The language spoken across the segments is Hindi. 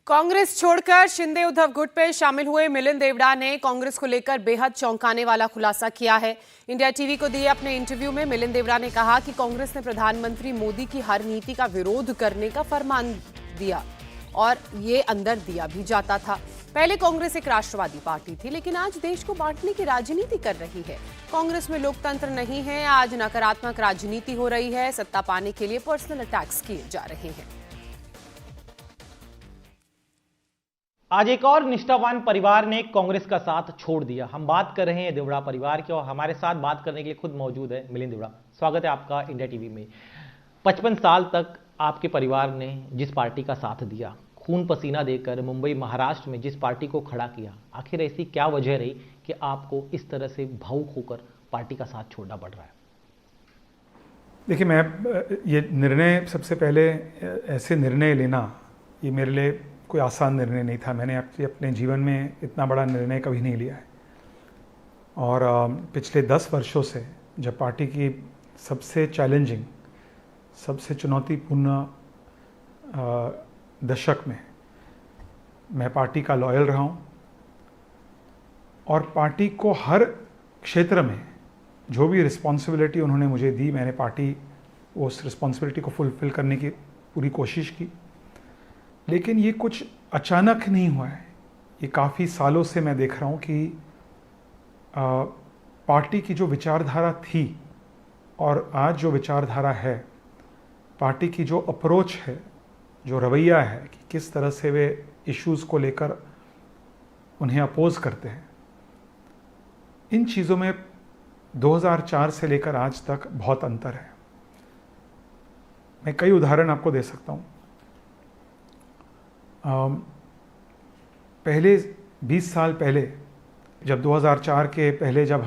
कांग्रेस छोड़कर शिंदे उद्धव गुट में शामिल हुए मिलिंद देवड़ा ने कांग्रेस को लेकर बेहद चौंकाने वाला खुलासा किया है। इंडिया टीवी को दिए अपने इंटरव्यू में मिलिंद देवड़ा ने कहा कि कांग्रेस ने प्रधानमंत्री मोदी की हर नीति का विरोध करने का फरमान दिया और ये अंदर दिया भी जाता था। पहले कांग्रेस एक राष्ट्रवादी पार्टी थी, लेकिन आज देश को बांटने की राजनीति कर रही है। कांग्रेस में लोकतंत्र नहीं है, आज नकारात्मक राजनीति हो रही है। सत्ता पाने के लिए पर्सनल अटैक्स किए जा रहे हैं। आज एक और निष्ठावान परिवार ने कांग्रेस का साथ छोड़ दिया। हम बात कर रहे हैं देवड़ा परिवार की और हमारे साथ बात करने के लिए खुद मौजूद है मिलिंद देवड़ा। स्वागत है आपका इंडिया टीवी में। 55 साल तक आपके परिवार ने जिस पार्टी का साथ दिया, खून पसीना देकर मुंबई महाराष्ट्र में जिस पार्टी को खड़ा किया, आखिर ऐसी क्या वजह रही कि आपको इस तरह से भावुक होकर पार्टी का साथ छोड़ना पड़ रहा है? देखिए, मैं ये निर्णय, सबसे पहले ऐसे निर्णय लेना ये मेरे लिए कोई आसान निर्णय नहीं था। मैंने अपने जीवन में इतना बड़ा निर्णय कभी नहीं लिया है। और पिछले 10 वर्षों से जब पार्टी की सबसे चैलेंजिंग, सबसे चुनौतीपूर्ण दशक में मैं पार्टी का लॉयल रहा हूँ और पार्टी को हर क्षेत्र में जो भी रिस्पॉन्सिबिलिटी उन्होंने मुझे दी, मैंने पार्टी उस रिस्पॉन्सिबिलिटी को फुलफिल करने की पूरी कोशिश की। लेकिन ये कुछ अचानक नहीं हुआ है। ये काफ़ी सालों से मैं देख रहा हूँ कि पार्टी की जो विचारधारा थी और आज जो विचारधारा है, पार्टी की जो अप्रोच है, जो रवैया है कि किस तरह से वे इश्यूज़ को लेकर उन्हें अपोज करते हैं, इन चीज़ों में 2004 से लेकर आज तक बहुत अंतर है। मैं कई उदाहरण आपको दे सकता हूँ। पहले 20 साल पहले, जब 2004 के पहले जब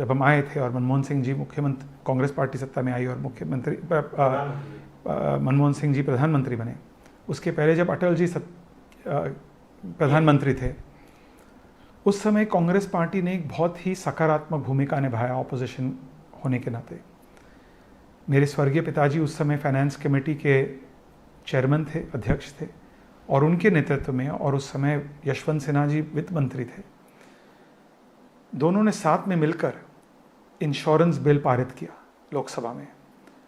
हम आए थे और मनमोहन सिंह जी मुख्यमंत्री, कांग्रेस पार्टी सत्ता में आई और मुख्यमंत्री मनमोहन सिंह जी प्रधानमंत्री बने, उसके पहले जब अटल जी प्रधानमंत्री थे, उस समय कांग्रेस पार्टी ने एक बहुत ही सकारात्मक भूमिका निभाया ऑपोजिशन होने के नाते। मेरे स्वर्गीय पिताजी उस समय फाइनेंस कमेटी के चेयरमैन थे, अध्यक्ष थे, और उनके नेतृत्व में, और उस समय यशवंत सिन्हा जी वित्त मंत्री थे, दोनों ने साथ में मिलकर इंश्योरेंस बिल पारित किया लोकसभा में।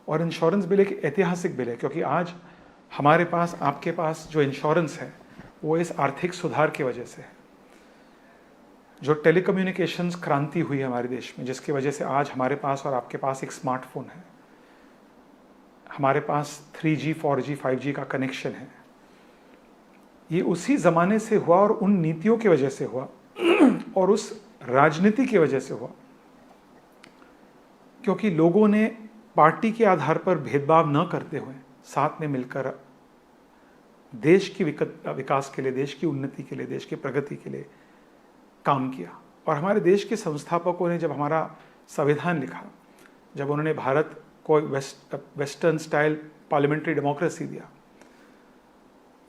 और इंश्योरेंस बिल एक ऐतिहासिक बिल है, क्योंकि आज हमारे पास, आपके पास जो इंश्योरेंस है वो इस आर्थिक सुधार की वजह से है। जो टेलीकम्युनिकेशंस क्रांति हुई है हमारे देश में, जिसकी वजह से आज हमारे पास और आपके पास एक स्मार्टफोन है, हमारे पास 3G, 4G, 5G का कनेक्शन है, ये उसी ज़माने से हुआ और उन नीतियों की वजह से हुआ और उस राजनीति की वजह से हुआ, क्योंकि लोगों ने पार्टी के आधार पर भेदभाव न करते हुए साथ में मिलकर देश की विकास के लिए, देश की उन्नति के लिए, देश की प्रगति के लिए काम किया। और हमारे देश के संस्थापकों ने जब हमारा संविधान लिखा, जब उन्होंने भारत को वेस्टर्न स्टाइल पार्लियामेंट्री डेमोक्रेसी दिया,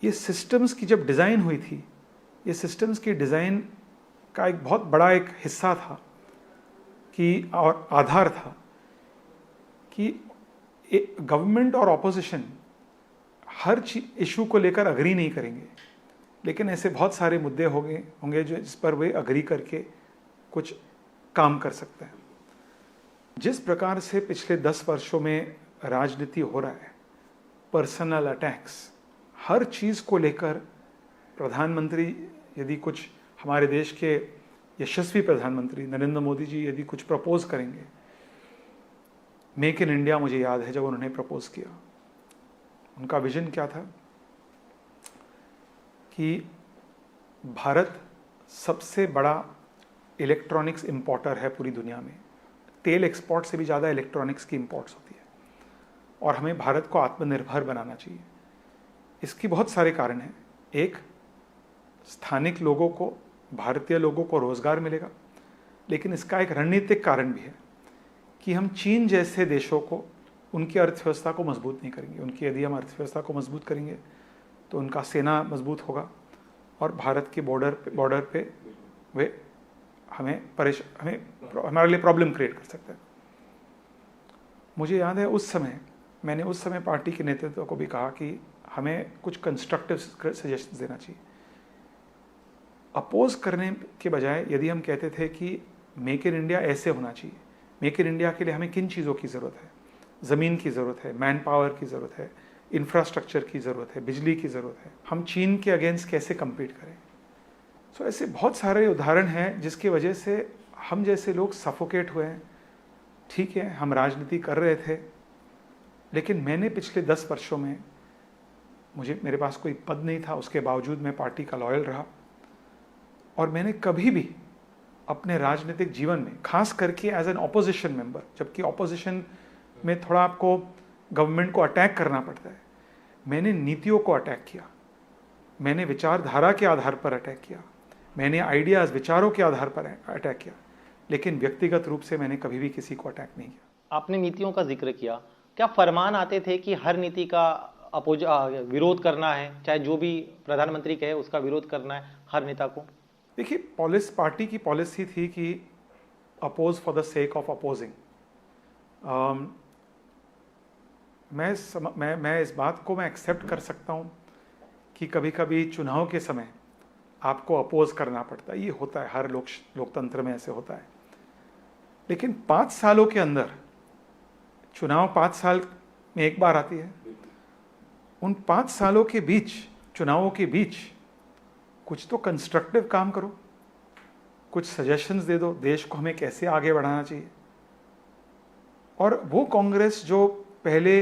ये सिस्टम्स की जब डिज़ाइन हुई थी, ये सिस्टम्स की डिज़ाइन का एक बहुत बड़ा एक हिस्सा था कि, और आधार था कि गवर्नमेंट और ऑपोजिशन हर इशू को लेकर अग्री नहीं करेंगे, लेकिन ऐसे बहुत सारे मुद्दे होंगे जिस पर वे अग्री करके कुछ काम कर सकते हैं। जिस प्रकार से पिछले 10 वर्षों में राजनीति हो रहा है, पर्सनल अटैक्स, हर चीज़ को लेकर प्रधानमंत्री, यदि कुछ हमारे देश के यशस्वी प्रधानमंत्री नरेंद्र मोदी जी यदि कुछ प्रपोज करेंगे, मेक इन इंडिया, मुझे याद है जब उन्होंने प्रपोज किया, उनका विजन क्या था कि भारत सबसे बड़ा इलेक्ट्रॉनिक्स इंपोर्टर है पूरी दुनिया में। तेल एक्सपोर्ट से भी ज़्यादा इलेक्ट्रॉनिक्स की इंपोर्ट्स होती है और हमें भारत को आत्मनिर्भर बनाना चाहिए। इसकी बहुत सारे कारण हैं। एक, स्थानिक लोगों को, भारतीय लोगों को रोज़गार मिलेगा, लेकिन इसका एक रणनीतिक कारण भी है कि हम चीन जैसे देशों को, उनकी अर्थव्यवस्था को मजबूत नहीं करेंगे। यदि हम अर्थव्यवस्था को मजबूत करेंगे तो उनका सेना मजबूत होगा और भारत के बॉर्डर पे वे हमारे लिए प्रॉब्लम क्रिएट कर सकते हैं। मुझे याद है मैंने उस समय पार्टी के नेतृत्व को भी कहा कि हमें कुछ कंस्ट्रक्टिव सजेशंस देना चाहिए। अपोज करने के बजाय यदि हम कहते थे कि मेक इन इंडिया ऐसे होना चाहिए, मेक इन इंडिया के लिए हमें किन चीज़ों की ज़रूरत है, ज़मीन की ज़रूरत है, मैन पावर की ज़रूरत है, इंफ्रास्ट्रक्चर की ज़रूरत है, बिजली की ज़रूरत है, हम चीन के अगेंस्ट कैसे कम्पीट करें। सो ऐसे बहुत सारे उदाहरण हैं जिसकी वजह से हम जैसे लोग सफोकेट हुए हैं। ठीक है, हम राजनीति कर रहे थे, लेकिन मैंने पिछले 10 वर्षों में मेरे पास कोई पद नहीं था, उसके बावजूद मैं पार्टी का लॉयल रहा और मैंने कभी भी अपने राजनीतिक जीवन में, खास करके एज एन ऑपोजिशन मेंबर, जबकि ऑपोजिशन में थोड़ा आपको गवर्नमेंट को अटैक करना पड़ता है, मैंने नीतियों को अटैक किया, मैंने विचारधारा के आधार पर अटैक किया, मैंने आइडियाज़, विचारों के आधार पर अटैक किया, लेकिन व्यक्तिगत रूप से मैंने कभी भी किसी को अटैक नहीं किया। आपने नीतियों का जिक्र किया, क्या फरमान आते थे कि हर नीति का विरोध करना है, चाहे जो भी प्रधानमंत्री कहे उसका विरोध करना है हर नेता को? देखिए, पार्टी की पॉलिसी थी कि oppose for the sake of opposing. मैं इस बात को मैं एक्सेप्ट कर सकता हूँ कि कभी कभी चुनाव के समय आपको अपोज करना पड़ता है, ये होता है, हर लोकतंत्र में ऐसे होता है। लेकिन 5 सालों के अंदर, चुनाव 5 साल में एक बार आती है, उन 5 सालों के बीच, चुनावों के बीच कुछ तो कंस्ट्रक्टिव काम करो, कुछ सजेशंस दे दो देश को हमें कैसे आगे बढ़ाना चाहिए। और वो कांग्रेस जो पहले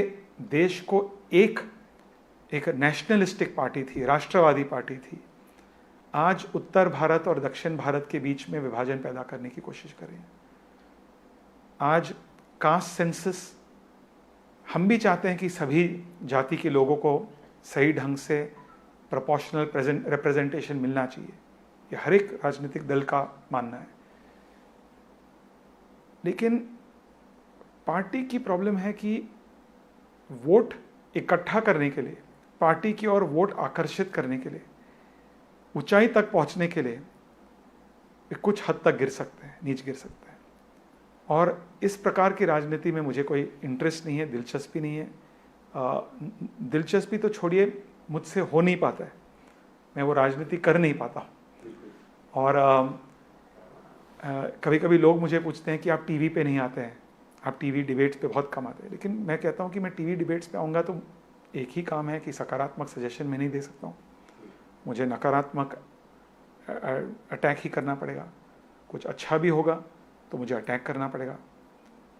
देश को एक नेशनलिस्टिक पार्टी थी, राष्ट्रवादी पार्टी थी, आज उत्तर भारत और दक्षिण भारत के बीच में विभाजन पैदा करने की कोशिश कर रही है। आज कास्ट सेंसस, हम भी चाहते हैं कि सभी जाति के लोगों को सही ढंग से प्रोपोर्शनल रिप्रेजेंटेशन मिलना चाहिए, ये हर एक राजनीतिक दल का मानना है। लेकिन पार्टी की प्रॉब्लम है कि वोट इकट्ठा करने के लिए, पार्टी की ओर वोट आकर्षित करने के लिए, ऊंचाई तक पहुंचने के लिए कुछ हद तक गिर सकते हैं, नीचे गिर सकते हैं। और इस प्रकार की राजनीति में मुझे कोई इंटरेस्ट नहीं है, दिलचस्पी नहीं है। दिलचस्पी तो छोड़िए, मुझसे हो नहीं पाता है, मैं वो राजनीति कर नहीं पाता हूँ। और कभी कभी लोग मुझे पूछते हैं कि आप टीवी पे नहीं आते हैं, आप टीवी डिबेट्स पे बहुत कम आते हैं। लेकिन मैं कहता हूँ कि मैं टीवी डिबेट्स पे आऊँगा तो एक ही काम है कि सकारात्मक सजेशन मैं नहीं दे सकता हूँ, मुझे नकारात्मक अटैक ही करना पड़ेगा। कुछ अच्छा भी होगा तो मुझे अटैक करना पड़ेगा।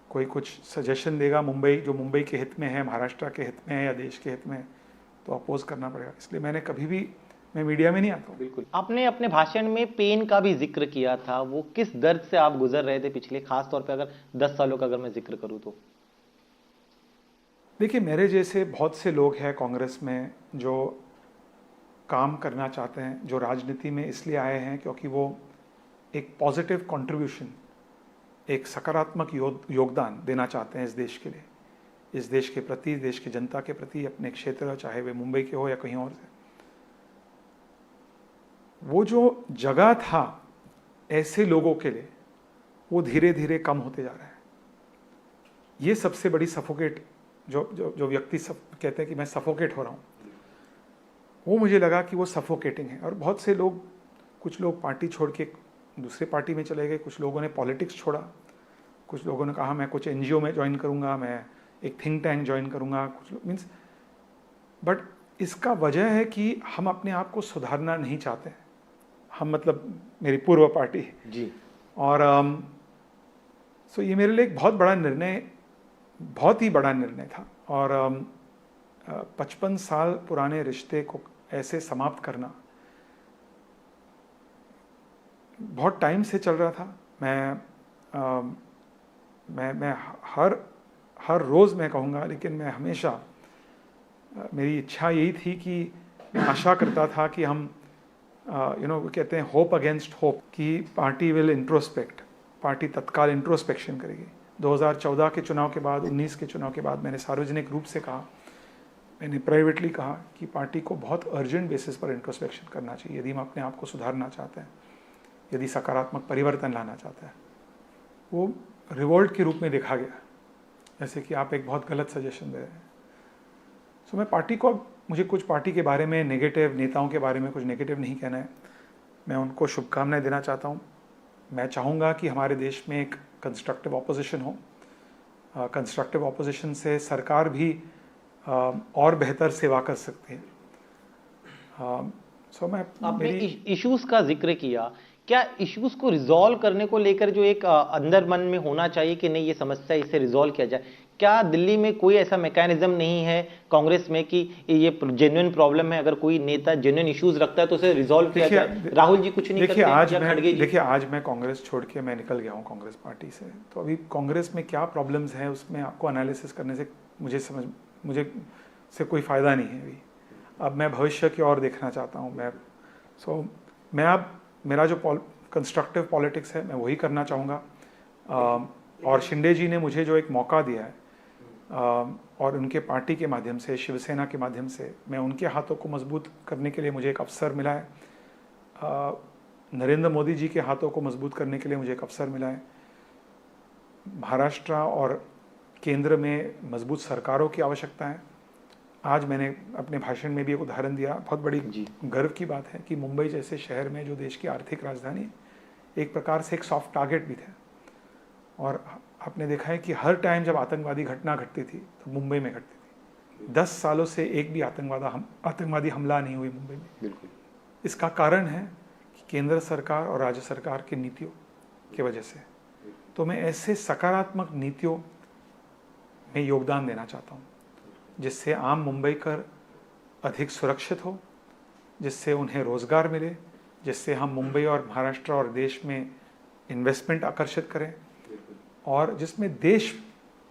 कोई कुछ सजेशन देगा जो मुंबई के हित में है, महाराष्ट्र के हित में है या देश के हित में है, तो अपोज करना पड़ेगा। इसलिए मैं मीडिया में नहीं आता हूँ। बिल्कुल। आपने अपने भाषण में पेन का भी जिक्र किया था, वो किस दर्द से आप गुजर रहे थे पिछले, खास तौर पे अगर 10 सालों का अगर मैं जिक्र करूँ तो? देखिए, मेरे जैसे बहुत से लोग हैं कांग्रेस में जो काम करना चाहते हैं, जो राजनीति में इसलिए आए हैं क्योंकि वो एक पॉजिटिव कंट्रीब्यूशन, एक सकारात्मक योगदान देना चाहते हैं इस देश के लिए, इस देश के प्रति, देश की जनता के प्रति, अपने क्षेत्र, चाहे वे मुंबई के हो या कहीं और से। वो जो जगह था ऐसे लोगों के लिए, वो धीरे धीरे कम होते जा रहा है। ये सबसे बड़ी सफोकेट जो व्यक्ति कहते हैं कि मैं सफोकेट हो रहा हूँ, वो मुझे लगा कि वो सफोकेटिंग है। और बहुत से लोग, कुछ लोग पार्टी छोड़ के दूसरे पार्टी में चले गए, कुछ लोगों ने पॉलिटिक्स छोड़ा, कुछ लोगों ने कहा मैं कुछ एनजीओ में ज्वाइन करूँगा, मैं एक थिंक टैंक ज्वाइन करूँगा, कुछ लोग मीन्स। बट इसका वजह है कि हम अपने आप को सुधारना नहीं चाहते हैं, हम मतलब मेरी पूर्व पार्टी जी। और सो ये मेरे लिए एक बहुत बड़ा निर्णय, बहुत ही बड़ा निर्णय था। और 55 साल पुराने रिश्ते को ऐसे समाप्त करना बहुत टाइम से चल रहा था। मैं हर रोज़ मैं कहूँगा, लेकिन मैं हमेशा, मेरी इच्छा यही थी कि मैं आशा करता था कि हम कहते हैं होप अगेंस्ट होप, कि पार्टी विल इंट्रोस्पेक्ट, पार्टी तत्काल इंट्रोस्पेक्शन करेगी। 2014 के चुनाव के बाद, 19 के चुनाव के बाद मैंने सार्वजनिक रूप से कहा, मैंने प्राइवेटली कहा कि पार्टी को बहुत अर्जेंट बेसिस पर इंट्रोस्पेक्शन करना चाहिए यदि हम अपने आप को सुधारना चाहते हैं, यदि सकारात्मक परिवर्तन लाना चाहते हैं। वो रिवोल्ट के रूप में देखा गया, जैसे कि आप एक बहुत गलत सजेशन दे रहे हैं। सो मैं पार्टी को मुझे कुछ पार्टी के बारे में नेगेटिव, नेताओं के बारे में कुछ नेगेटिव नहीं कहना है। मैं उनको शुभकामनाएं देना चाहता हूँ। मैं चाहूँगा कि हमारे देश में एक कंस्ट्रक्टिव ऑपोजिशन हो। कंस्ट्रक्टिव ऑपोजिशन से सरकार भी और बेहतर सेवा कर सकती है। आपने इश्यूज का जिक्र किया, क्या इश्यूज को रिजॉल्व करने को लेकर जो एक अंदर मन में होना चाहिए कि नहीं ये समस्या इसे रिजॉल्व किया जाए, क्या दिल्ली में कोई ऐसा मैकेनिज्म नहीं है कांग्रेस में कि ये जेन्युइन प्रॉब्लम है, अगर कोई नेता जेन्युइन इश्यूज रखता है तो उसे रिजॉल्व किया जाए? राहुल जी कुछ नहीं करते या खड़गे जी? देखिए, आज मैं कांग्रेस छोड़ के मैं निकल गया हूँ कांग्रेस पार्टी से, तो अभी कांग्रेस में क्या प्रॉब्लम्स हैं उसमें आपको एनालिसिस करने से मुझे से कोई फ़ायदा नहीं है। अभी अब मैं भविष्य की ओर देखना चाहता हूँ। मैं अब मेरा जो कंस्ट्रक्टिव पॉलिटिक्स है मैं वही करना चाहूँगा। और शिंदे जी ने मुझे जो एक मौका दिया है और उनके पार्टी के माध्यम से, शिवसेना के माध्यम से मैं उनके हाथों को मजबूत करने के लिए मुझे एक अवसर मिला है। नरेंद्र मोदी जी के हाथों को मजबूत करने के लिए मुझे एक अवसर मिला है। महाराष्ट्र और केंद्र में मजबूत सरकारों की आवश्यकता है। आज मैंने अपने भाषण में भी एक उदाहरण दिया, बहुत बड़ी गर्व की बात है कि मुंबई जैसे शहर में, जो देश की आर्थिक राजधानी है, एक प्रकार से एक सॉफ्ट टारगेट भी था। और आपने देखा है कि हर टाइम जब आतंकवादी घटना घटती थी तो मुंबई में घटती थी। 10 सालों से एक भी आतंकवादी हमला नहीं हुई मुंबई में। बिल्कुल। इसका कारण है कि केंद्र सरकार और राज्य सरकार की नीतियों की वजह से। तो मैं ऐसे सकारात्मक नीतियों में योगदान देना चाहता हूँ जिससे आम मुंबईकर अधिक सुरक्षित हो, जिससे उन्हें रोजगार मिले, जिससे हम मुंबई और महाराष्ट्र और देश में इन्वेस्टमेंट आकर्षित करें और जिसमें देश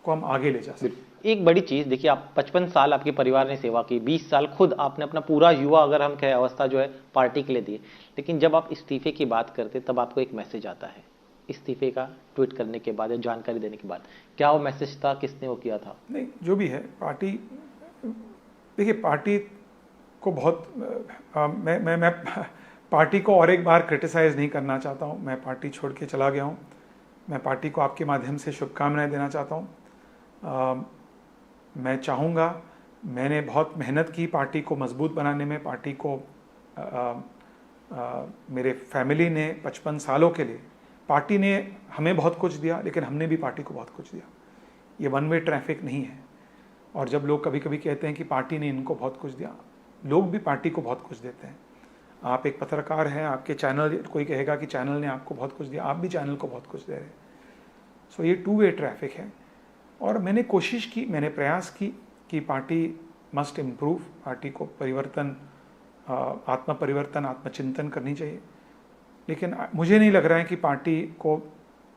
को हम आगे ले जा सकें। एक बड़ी चीज देखिए, आप 55 साल आपके परिवार ने सेवा की, 20 साल खुद आपने अपना पूरा युवा, अगर हम कहें, अवस्था जो है पार्टी के लिए दिए, लेकिन जब आप इस्तीफे की बात करते तब आपको एक मैसेज आता है इस्तीफे का, ट्वीट करने के बाद या जानकारी देने के बाद। क्या वो मैसेज था, किसने वो किया था? नहीं, जो भी है पार्टी, देखिए पार्टी को बहुत मैं पार्टी को और एक बार क्रिटिसाइज नहीं करना चाहता हूँ। मैं पार्टी छोड़ के चला गया हूँ। मैं पार्टी को आपके माध्यम से शुभकामनाएं देना चाहता हूँ। मैं चाहूँगा, मैंने बहुत मेहनत की पार्टी को मजबूत बनाने में। पार्टी को मेरे फैमिली ने 55 सालों के लिए, पार्टी ने हमें बहुत कुछ दिया लेकिन हमने भी पार्टी को बहुत कुछ दिया। ये वन वे ट्रैफिक नहीं है। और जब लोग कभी कभी कहते हैं कि पार्टी ने इनको बहुत कुछ दिया, लोग भी पार्टी को बहुत कुछ देते हैं। आप एक पत्रकार हैं, आपके चैनल, कोई कहेगा कि चैनल ने आपको बहुत कुछ दिया, आप भी चैनल को बहुत कुछ दे रहे हैं। सो ये टू वे ट्रैफिक है। और मैंने कोशिश की, मैंने प्रयास की कि पार्टी मस्ट इम्प्रूव, पार्टी को परिवर्तन, आत्म परिवर्तन, आत्मचिंतन करनी चाहिए। लेकिन मुझे नहीं लग रहा है कि पार्टी को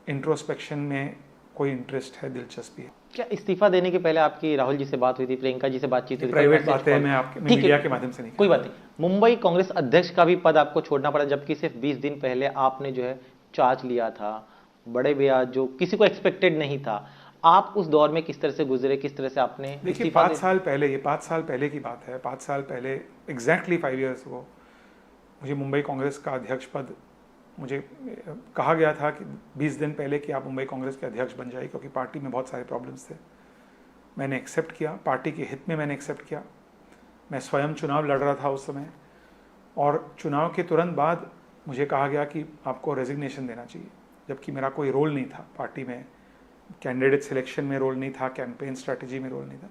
इंट्रोस्पेक्शन में कोई इंटरेस्ट है, दिलचस्पी है। क्या इस्तीफा देने के पहले आपकी राहुल जी से बात हुई थी, प्रियंका जी से बातचीत हुई थी? प्राइवेट बातें मैं आपके मीडिया के माध्यम से नहीं, कोई बात नहीं। मुंबई कांग्रेस अध्यक्ष का भी पद आपको छोड़ना पड़ा, जबकि सिर्फ 20 दिन पहले आपने जो है चार्ज लिया था। बड़े भैया, जो किसी को एक्सपेक्टेड नहीं था। आप उस दौर में किस तरह से गुजरे, किस तरह से आपने? देखिए, 5 साल पहले, ये 5 साल पहले की बात है। 5 साल पहले, एग्जैक्टली 5 ईयर्स को मुझे मुंबई कांग्रेस का अध्यक्ष पद, मुझे कहा गया था कि 20 दिन पहले कि आप मुंबई कांग्रेस के अध्यक्ष बन जाइए, क्योंकि पार्टी में बहुत सारे प्रॉब्लम्स थे। मैंने एक्सेप्ट किया, पार्टी के हित में मैंने एक्सेप्ट किया। मैं स्वयं चुनाव लड़ रहा था उस समय, और चुनाव के तुरंत बाद मुझे कहा गया कि आपको रेजिग्नेशन देना चाहिए, जबकि मेरा कोई रोल नहीं था पार्टी में। कैंडिडेट सिलेक्शन में रोल नहीं था, कैंपेन स्ट्रैटेजी में रोल नहीं था।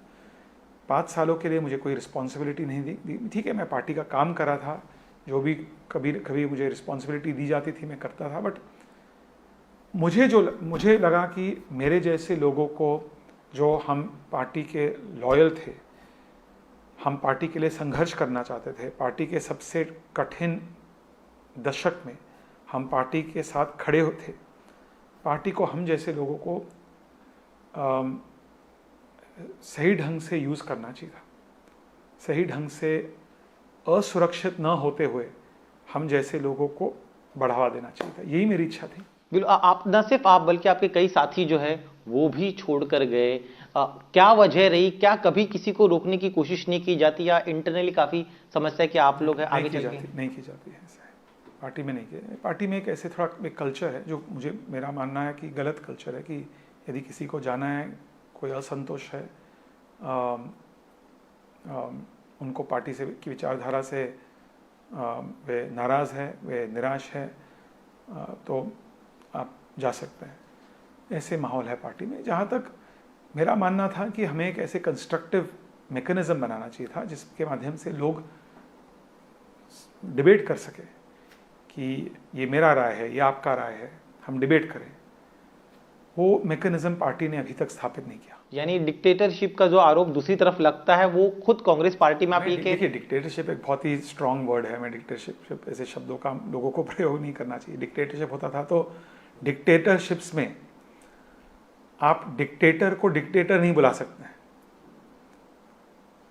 5 सालों के लिए मुझे कोई रिस्पॉन्सिबिलिटी नहीं दी। ठीक है, मैं पार्टी का काम कर रहा था, जो भी कभी मुझे रिस्पॉन्सिबिलिटी दी जाती थी मैं करता था। बट मुझे लगा कि मेरे जैसे लोगों को, जो हम पार्टी के लॉयल थे, हम पार्टी के लिए संघर्ष करना चाहते थे, पार्टी के सबसे कठिन दशक में हम पार्टी के साथ खड़े होते, पार्टी को, हम जैसे लोगों को सही ढंग से यूज़ करना चाहिए था। सही ढंग से असुरक्षित न होते हुए हम जैसे लोगों को बढ़ावा देना चाहिए था। यही मेरी इच्छा थी। बिल्कुल। आप, न सिर्फ आप बल्कि आपके कई साथी जो है वो भी छोड़कर गए। क्या वजह रही? क्या कभी किसी को रोकने की कोशिश नहीं की जाती, या इंटरनली काफी समस्या कि आप लोग हैं आगे चल के? नहीं की जाती है ऐसा है। पार्टी में नहीं किया। पार्टी में एक ऐसे थोड़ा एक कल्चर है, जो मेरा मानना है कि गलत कल्चर है, कि यदि किसी को जाना है, कोई असंतोष है, उनको पार्टी से की विचारधारा से वे नाराज़ है, वे निराश है, तो आप जा सकते हैं। ऐसे माहौल है पार्टी में। जहाँ तक मेरा मानना था कि हमें एक ऐसे कंस्ट्रक्टिव मैकेनिज्म बनाना चाहिए था जिसके माध्यम से लोग डिबेट कर सके कि ये मेरा राय है, ये आपका राय है, हम डिबेट करें। वो मैकेनिज्म पार्टी ने अभी तक स्थापित नहीं किया। यानी डिक्टेटरशिप का जो आरोप दूसरी तरफ लगता है वो खुद कांग्रेस पार्टी में आप ये देखिए, डिक्टेटरशिप एक बहुत ही स्ट्रांग वर्ड है। मैं डिक्टेटरशिप ऐसे शब्दों का लोगों को प्रयोग नहीं करना चाहिए। डिक्टेटरशिप होता था तो डिक्टेटरशिप्स में आप डिक्टेटर को डिक्टेटर नहीं बुला सकते हैं।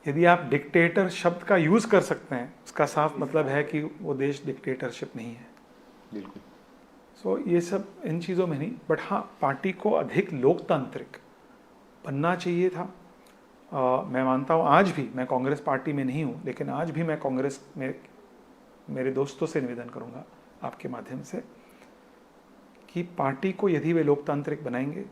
यदि आप डिक्टेटर शब्द का यूज कर सकते हैं उसका साफ मतलब है कि वो देश डिक्टेटरशिप नहीं है। बिल्कुल। सो ये सब इन चीज़ों में नहीं, बट हाँ पार्टी को अधिक लोकतांत्रिक बनना चाहिए था। मैं मानता हूँ, आज भी मैं कांग्रेस पार्टी में नहीं हूँ, लेकिन आज भी मैं कांग्रेस में मेरे दोस्तों से निवेदन करूँगा आपके माध्यम से कि पार्टी को यदि वे लोकतांत्रिक बनाएंगे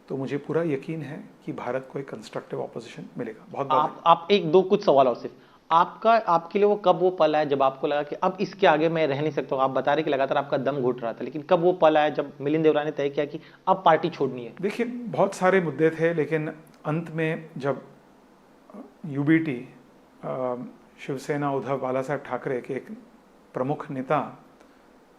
तो मुझे पूरा यकीन है कि भारत को एक कंस्ट्रक्टिव ऑपोजिशन मिलेगा। बहुत आप एक दो कुछ सवाल और सिर्फ आपके लिए वो कब वो पल आया जब आपको लगा कि अब इसके आगे मैं रह नहीं सकता हूँ? आप बता रहे कि लगातार आपका दम घुट रहा था, लेकिन कब वो पल आया जब मिलिंद देवरा ने तय किया कि अब पार्टी छोड़नी है? देखिए, बहुत सारे मुद्दे थे, लेकिन अंत में जब यूबीटी शिवसेना उद्धव बालासाहेब ठाकरे के एक प्रमुख नेता,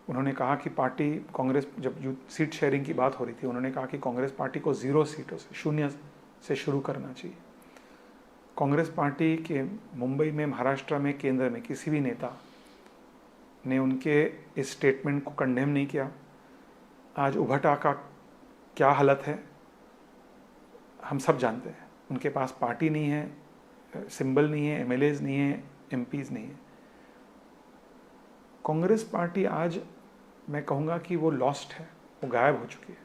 उन्होंने कहा कि पार्टी कांग्रेस, जब सीट शेयरिंग की बात हो रही थी, उन्होंने कहा कि कांग्रेस पार्टी को 0 सीटों से, 0 से शुरू करना चाहिए। कांग्रेस पार्टी के मुंबई में, महाराष्ट्र में, केंद्र में किसी भी नेता ने उनके इस स्टेटमेंट को कंडेम नहीं किया। आज उभटा का क्या हालत है हम सब जानते हैं। उनके पास पार्टी नहीं है, सिंबल नहीं है, एमएलएज नहीं है, एमपीज नहीं है। कांग्रेस पार्टी आज मैं कहूँगा कि वो लॉस्ट है, वो गायब हो चुकी है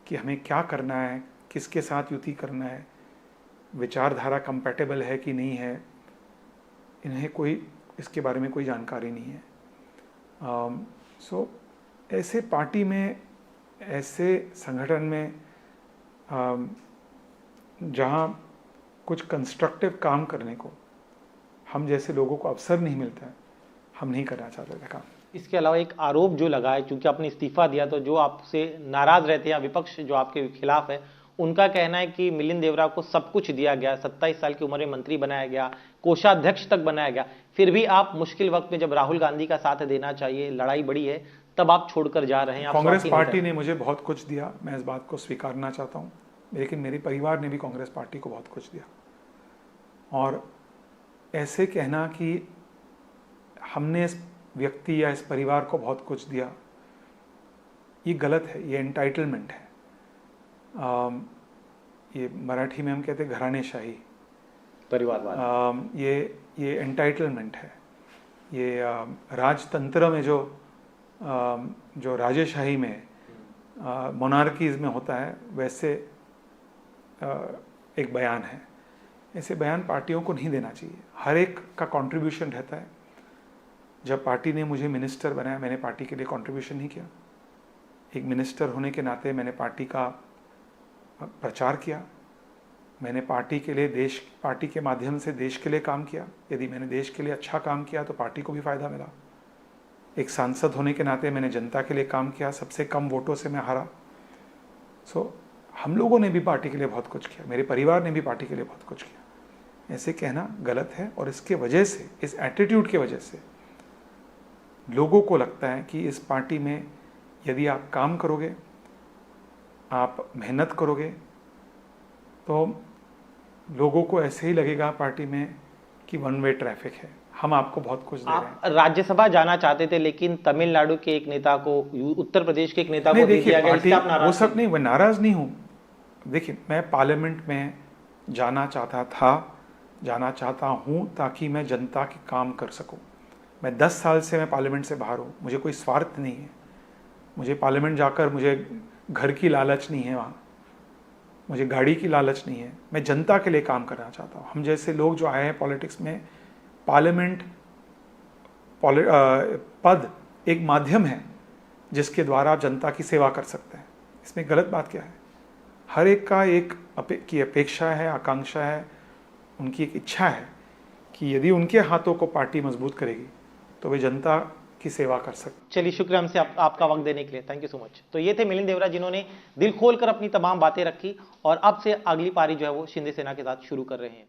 कि हमें क्या करना है, किसके साथ युति करना है, विचारधारा कंपैटिबल है कि नहीं है, इन्हें कोई इसके बारे में कोई जानकारी नहीं है। सो ऐसे पार्टी में, ऐसे संगठन में जहाँ कुछ कंस्ट्रक्टिव काम करने को हम जैसे लोगों को अवसर नहीं मिलता है, हम नहीं करना चाहते थे काम। इसके अलावा एक आरोप जो लगा है, क्योंकि आपने इस्तीफा दिया तो जो आपसे नाराज रहते हैं, विपक्ष जो आपके खिलाफ है, उनका कहना है कि मिलिंद देवरा को सब कुछ दिया गया, 27 साल की उम्र में मंत्री बनाया गया, कोषाध्यक्ष तक बनाया गया, फिर भी आप मुश्किल वक्त में जब राहुल गांधी का साथ देना चाहिए, लड़ाई बड़ी है, तब आप छोड़कर जा रहे हैं। कांग्रेस पार्टी ने मुझे बहुत कुछ दिया, मैं इस बात को स्वीकारना चाहता हूँ, लेकिन मेरे परिवार ने भी कांग्रेस पार्टी को बहुत कुछ दिया। और ऐसे कहना कि हमने इस व्यक्ति या इस परिवार को बहुत कुछ दिया, ये गलत है, ये एंटाइटलमेंट है। ये मराठी में हम कहते हैं घरानेशाही, परिवारवाद। ये एंटाइटलमेंट है। ये राजतंत्र में जो राजेशाही में, मोनार्कीज में होता है, वैसे एक बयान है। ऐसे बयान पार्टियों को नहीं देना चाहिए। हर एक का कंट्रीब्यूशन रहता है। जब पार्टी ने मुझे मिनिस्टर बनाया, मैंने पार्टी के लिए कंट्रीब्यूशन नहीं किया। एक मिनिस्टर होने के नाते मैंने पार्टी का प्रचार किया, मैंने पार्टी के लिए पार्टी के माध्यम से देश के लिए काम किया। यदि मैंने देश के लिए अच्छा काम किया तो पार्टी को भी फायदा मिला। एक सांसद होने के नाते मैंने जनता के लिए काम किया, सबसे कम वोटों से मैं हारा। सो हम लोगों ने भी पार्टी के लिए बहुत कुछ किया, मेरे परिवार ने भी पार्टी के लिए बहुत कुछ किया। ऐसे कहना गलत है, और इसके वजह से, इस एटीट्यूड के वजह से लोगों को लगता है कि इस पार्टी में यदि आप काम करोगे, आप मेहनत करोगे, तो लोगों को ऐसे ही लगेगा पार्टी में कि वन वे ट्रैफिक है, हम आपको बहुत कुछ दे रहे हैं। आप राज्यसभा जाना चाहते थे, लेकिन तमिलनाडु के एक नेता को, उत्तर प्रदेश के एक नेता को दे दिया गया, इससे आप नाराज? वो सब नहीं, मैं नाराज नहीं हूँ। देखिए, मैं पार्लियामेंट में जाना चाहता था, जाना चाहता हूँ, ताकि मैं जनता के काम कर सकूँ। मैं 10 साल से मैं पार्लियामेंट से बाहर हूँ, मुझे कोई स्वार्थ नहीं है। मुझे पार्लियामेंट जाकर मुझे घर की लालच नहीं है, वहाँ मुझे गाड़ी की लालच नहीं है। मैं जनता के लिए काम करना चाहता हूँ। हम जैसे लोग जो आए हैं पॉलिटिक्स में, पार्लियामेंट पद एक माध्यम है जिसके द्वारा आप जनता की सेवा कर सकते हैं। इसमें गलत बात क्या है? हर एक का एक की अपेक्षा है, आकांक्षा है, उनकी एक इच्छा है कि यदि उनके हाथों को पार्टी मजबूत करेगी तो वे जनता की सेवा कर सकते। चलिए, शुक्रिया हमसे आपका वक्त देने के लिए, थैंक यू सो मच। तो ये थे मिलिंद देवरा, जिन्होंने दिल खोलकर अपनी तमाम बातें रखी और अब से अगली पारी जो है वो शिंदे सेना के साथ शुरू कर रहे हैं।